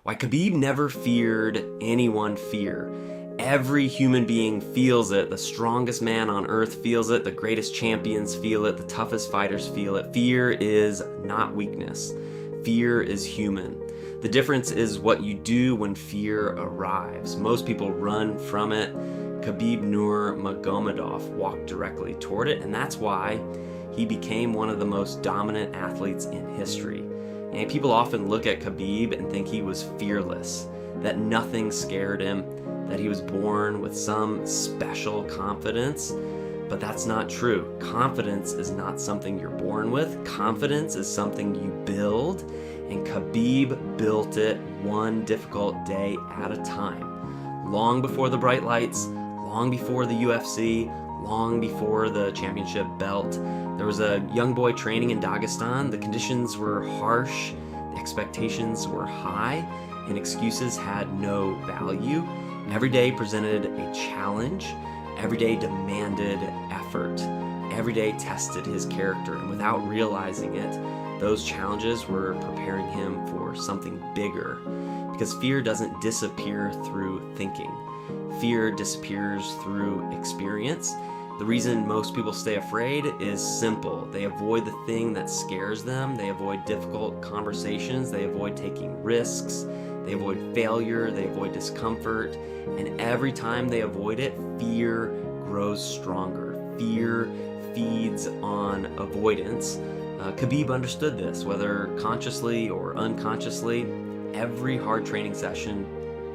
Why Khabib never feared anyone fear. Every human being feels it. The strongest man on earth feels it. The greatest champions feel it. The toughest fighters feel it. Fear is not weakness. Fear is human. The difference is what you do when fear arrives. Most people run from it. Khabib Nurmagomedov walked directly toward it, and that's why he became one of the most dominant athletes in history. And people often look at Khabib and think he was fearless, that nothing scared him, that he was born with some special confidence, but that's not true. Confidence is not something you're born with. Confidence is something you build, and Khabib built it one difficult day at a time. Long before the bright lights, long before the UFC, long before the championship belt. There was a young boy training in Dagestan. The conditions were harsh, the expectations were high, and excuses had no value. Every day presented a challenge. Every day demanded effort. Every day tested his character, and without realizing it, those challenges were preparing him for something bigger. Because fear doesn't disappear through thinking. Fear disappears through experience. The reason most people stay afraid is simple. They avoid the thing that scares them. They avoid difficult conversations. They avoid taking risks. They avoid failure. They avoid discomfort. And every time they avoid it, fear grows stronger. Fear feeds on avoidance. Khabib understood this, whether consciously or unconsciously. Every hard training session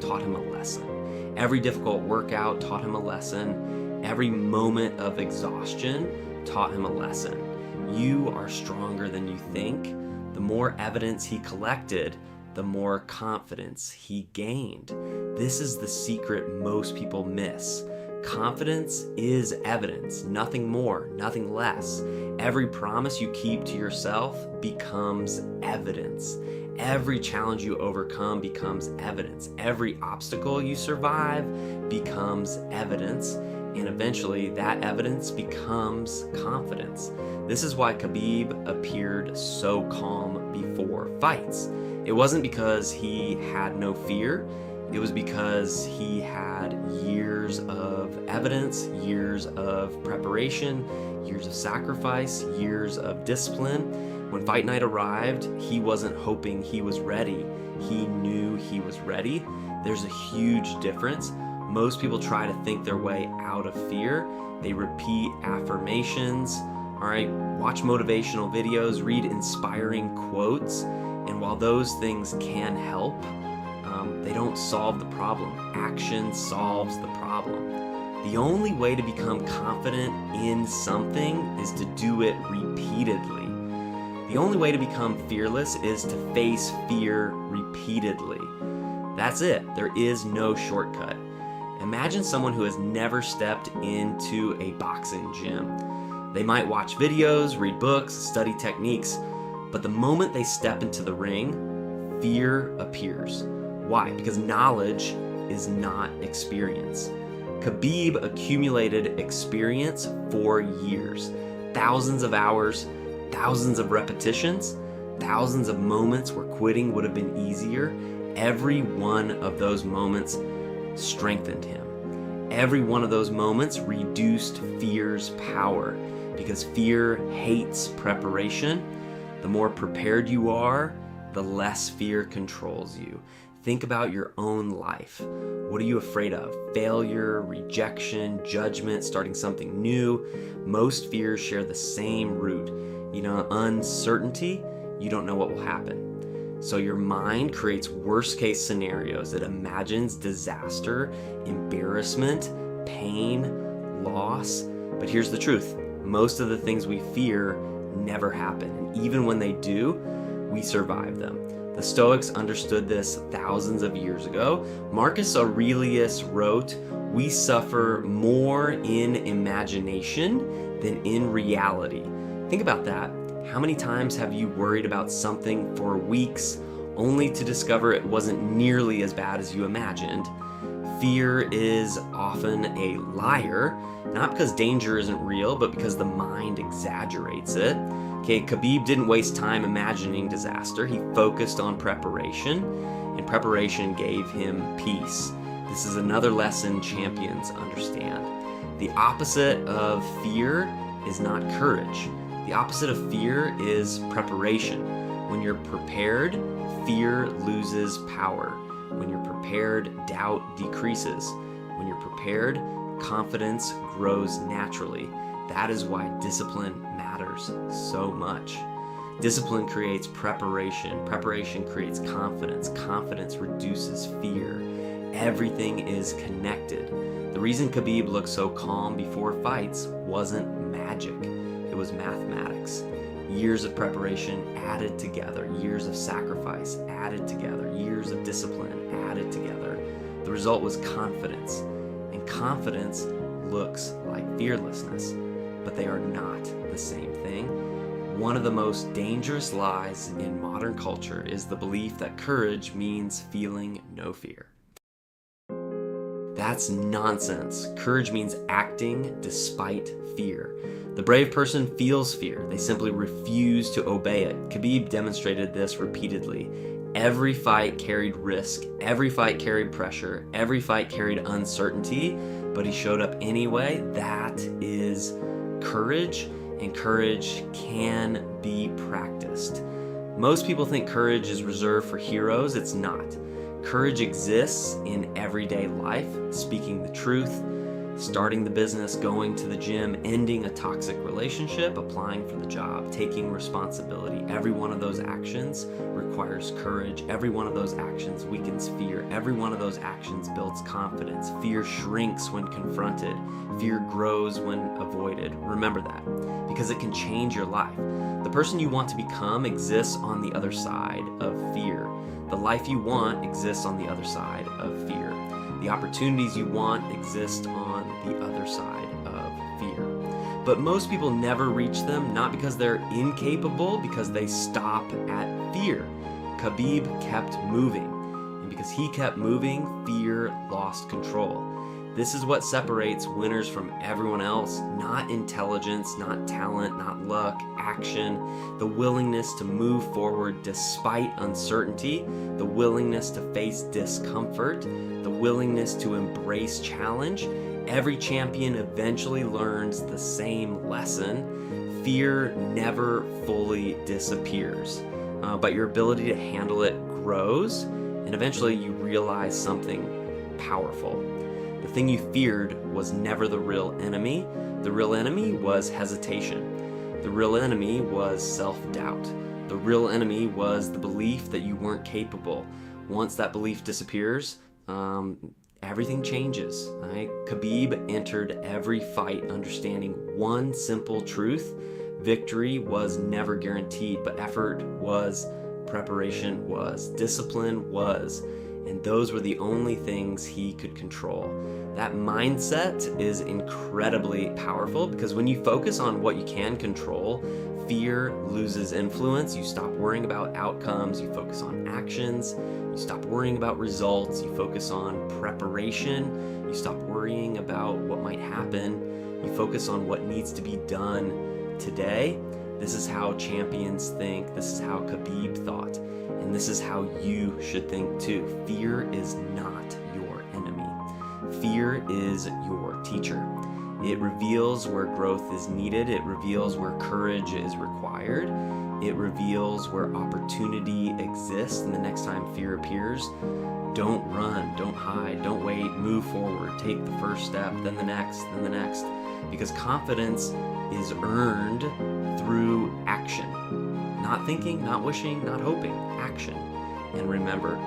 taught him a lesson. Every difficult workout taught him a lesson. Every moment of exhaustion taught him a lesson. You are stronger than you think. The more evidence he collected, the more confidence he gained. This is the secret most people miss. Confidence is evidence, nothing more, nothing less. Every promise you keep to yourself becomes evidence. Every challenge you overcome becomes evidence. Every obstacle you survive becomes evidence. And eventually that evidence becomes confidence. This is why Khabib appeared so calm before fights. It wasn't because he had no fear. It was because he had years of evidence, years of preparation, years of sacrifice, years of discipline. When fight night arrived, he wasn't hoping he was ready. He knew he was ready. There's a huge difference. Most people try to think their way out of fear. They repeat affirmations, all right, watch motivational videos, read inspiring quotes, and while those things can help, they don't solve the problem. Action solves the problem. The only way to become confident in something is to do it repeatedly. The only way to become fearless is to face fear repeatedly. That's it. There is no shortcut. Imagine someone who has never stepped into a boxing gym. They might watch videos, read books, study techniques, but the moment they step into the ring, fear appears. Why? Because knowledge is not experience. Khabib accumulated experience for years. Thousands of hours, thousands of repetitions, thousands of moments where quitting would have been easier. Every one of those moments strengthened him. Every one of those moments reduced fear's power, because fear hates preparation. The more prepared you are, the less fear controls you. Think about your own life. What are you afraid of? Failure, rejection, judgment, starting something new. Most fears share the same root. Uncertainty, you don't know what will happen. So your mind creates worst case scenarios. It imagines disaster, embarrassment, pain, loss. But here's the truth. Most of the things we fear never happen. And even when they do, we survive them. The Stoics understood this thousands of years ago. Marcus Aurelius wrote, "We suffer more in imagination than in reality." Think about that. How many times have you worried about something for weeks only to discover it wasn't nearly as bad as you imagined? Fear is often a liar, not because danger isn't real, but because the mind exaggerates it. Okay, Khabib didn't waste time imagining disaster. He focused on preparation. And preparation gave him peace. This is another lesson champions understand. The opposite of fear is not courage. The opposite of fear is preparation. When you're prepared, fear loses power. When you're prepared, doubt decreases. When you're prepared, confidence grows naturally. That is why discipline matters so much. Discipline creates preparation. Preparation creates confidence. Confidence reduces fear. Everything is connected. The reason Khabib looked so calm before fights wasn't magic. It was mathematics. Years of preparation added together, years of sacrifice added together, years of discipline added together. The result was confidence. And confidence looks like fearlessness, but they are not the same thing. One of the most dangerous lies in modern culture is the belief that courage means feeling no fear. That's nonsense. Courage means acting despite fear. The brave person feels fear. They simply refuse to obey it. Khabib demonstrated this repeatedly. Every fight carried risk. Every fight carried pressure. Every fight carried uncertainty, but he showed up anyway. That is courage, and courage can be practiced. Most people think courage is reserved for heroes. It's not. Courage exists in everyday life, speaking the truth, starting the business, going to the gym, ending a toxic relationship, applying for the job, taking responsibility. Every one of those actions requires courage. Every one of those actions weakens fear. Every one of those actions builds confidence. Fear shrinks when confronted. Fear grows when avoided. Remember that, because it can change your life. The person you want to become exists on the other side of fear. The life you want exists on the other side of fear. The opportunities you want exist on the other side of fear. But most people never reach them, not because they're incapable, because they stop at fear. Khabib kept moving, and because he kept moving, fear lost control. This is what separates winners from everyone else. Not intelligence, not talent, not luck, action. The willingness to move forward despite uncertainty. The willingness to face discomfort. The willingness to embrace challenge. Every champion eventually learns the same lesson. Fear never fully disappears, but your ability to handle it grows, and eventually you realize something powerful. The thing you feared was never the real enemy. The real enemy was hesitation. The real enemy was self-doubt. The real enemy was the belief that you weren't capable. Once that belief disappears, everything changes. Right? Khabib entered every fight understanding one simple truth. Victory was never guaranteed, but effort was, preparation was, discipline was, and those were the only things he could control. That mindset is incredibly powerful, because when you focus on what you can control, fear loses influence. You stop worrying about outcomes, you focus on actions, you stop worrying about results, you focus on preparation, you stop worrying about what might happen, you focus on what needs to be done today. This is how champions think, this is how Khabib thought, and this is how you should think too. Fear is not your enemy. Fear is your teacher. It reveals where growth is needed. It reveals where courage is required. It reveals where opportunity exists. And the next time fear appears, don't run, don't hide, don't wait, move forward, take the first step, then the next, then the next. Because confidence is earned through action. Not thinking, not wishing, not hoping, action. And remember,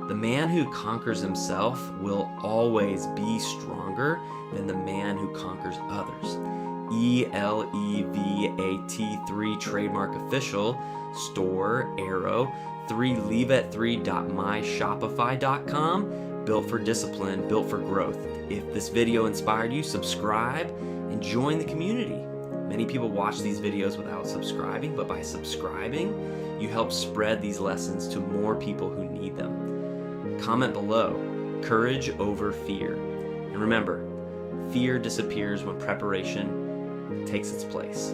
the man who conquers himself will always be stronger than the man who conquers others. ELEVAT3 trademark official, store, arrow, 3 leave at 3.myshopify.com, built for discipline, built for growth. If this video inspired you, subscribe and join the community. Many people watch these videos without subscribing, but by subscribing, you help spread these lessons to more people who need them. Comment below, courage over fear. And remember, fear disappears when preparation takes its place.